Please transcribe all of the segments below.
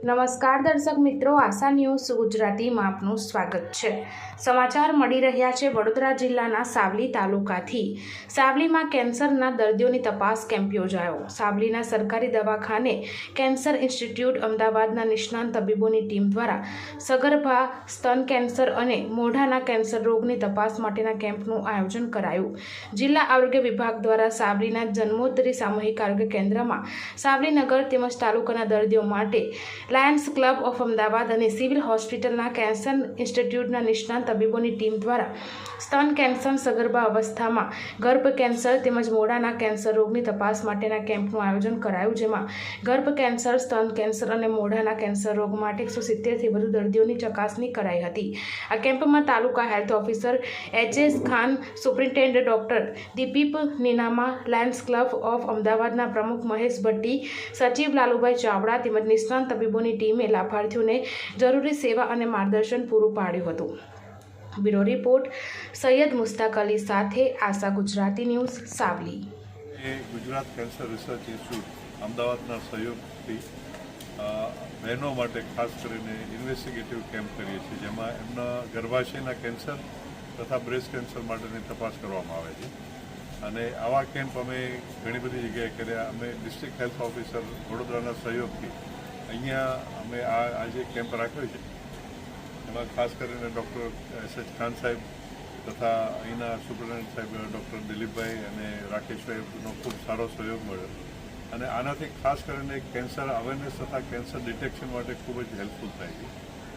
નમસ્કાર દર્શક મિત્રો, આશા ન્યૂઝ ગુજરાતીમાં આપનું સ્વાગત છે। સમાચાર મળી રહ્યા છે વડોદરા જિલ્લાના સાવલી તાલુકાથી। સાવલીમાં કેન્સરના દર્દીઓની તપાસ કેમ્પ યોજાયો। સાવલીના સરકારી દવાખાને કેન્સર ઇન્સ્ટિટ્યૂટ અમદાવાદના નિષ્ણાંત તબીબોની ટીમ દ્વારા સગર્ભા, સ્તન કેન્સર અને મોઢાના કેન્સર રોગની તપાસ માટેના કેમ્પનું આયોજન કરાયું। જિલ્લા આરોગ્ય વિભાગ દ્વારા સાવલીના જન્મોત્તરી સામૂહિક આરોગ્ય કેન્દ્રમાં સાવલી નગર તેમજ તાલુકાના દર્દીઓ માટે લાયન્સ ક્લબ ઓફ અમદાવાદ અને સિવિલ હોસ્પિટલના કેન્સર ઇન્સ્ટિટ્યૂટના નિષ્ણાંત તબીબોની ટીમ દ્વારા સ્તન કેન્સર, સગર્ભા અવસ્થામાં ગર્ભ કેન્સર તેમજ મોઢાના કેન્સર રોગની તપાસ માટેના કેમ્પનું આયોજન કરાયું, જેમાં ગર્ભ કેન્સર, સ્તન કેન્સર અને મોઢાના કેન્સર રોગ માટે 170થી વધુ દર્દીઓની ચકાસણી કરાઈ હતી। આ કેમ્પમાં taluka health officer H S. Khan, superintendent doctor દીપીપ નીનામા, લાયન્સ ક્લબ ઓફ અમદાવાદના પ્રમુખ મહેશ ભટ્ટી, સચિવ લાલુભાઈ ચાવડા તેમજ નિષ્ણાંત તબીબોની ટીમે લાભાર્થીઓને જરૂરી સેવા અને માર્ગદર્શન પૂરું પાડ્યું હતું। બ્યુરો રિપોર્ટ સૈયદ મુસ્તાક અલી સાથે Asha Gujarati news Savli. Gujarat cancer research institute અમદાવાદના સહયોગથી બહેનો માટે ખાસ કરીને ઇન્વેસ્ટિગેટિવ કેમ્પ કરીએ છીએ, જેમાં એમના ગર્ભાશયના કેન્સર તથા બ્રેસ્ટ કેન્સર માટેની તપાસ કરવામાં આવે છે। અને આવા કેમ્પ અમે ઘણી બધી જગ્યાએ કર્યા। અમે ડિસ્ટ્રિક્ટ હેલ્થ ઓફિસર વડોદરાના સહયોગથી અહીંયા અમે આજે કેમ્પ રાખ્યો છે। એમાં ખાસ કરીને ડૉક્ટર એચ.એસ. ખાન સાહેબ તથા અહીંના સુપ્રિન્ટેન્ડન્ટ સાહેબ ડૉક્ટર દિલીપભાઈ અને રાકેશભાઈનો ખૂબ સારો સહયોગ મળ્યો। અને આનાથી ખાસ કરીને કેન્સર અવેરનેસ તથા કેન્સર ડિટેક્શન માટે ખૂબ જ હેલ્પફુલ થાય છે।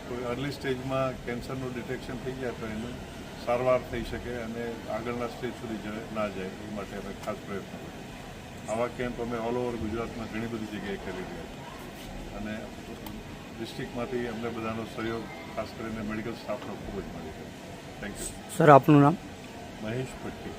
કોઈ અર્લી સ્ટેજમાં કેન્સરનું ડિટેક્શન થઈ જાય તો એનું સારવાર થઈ શકે અને આગળના સ્ટેજ સુધી ના જાય, એ માટે અમે ખાસ પ્રયત્ન કરીએ। આવા કેમ્પ અમે ઓલ ઓવર ગુજરાતમાં ઘણી બધી જગ્યાએ કરી રહ્યા છીએ અને ડિસ્ટ્રિક્ટમાંથી અમને બધાનો સહયોગ ખાસ કરીને મેડિકલ સ્ટાફનો ખૂબ જ મળી રહ્યો છે। થેન્ક યુ સર, આપનું નામ? મહેશ ભટ્ટી।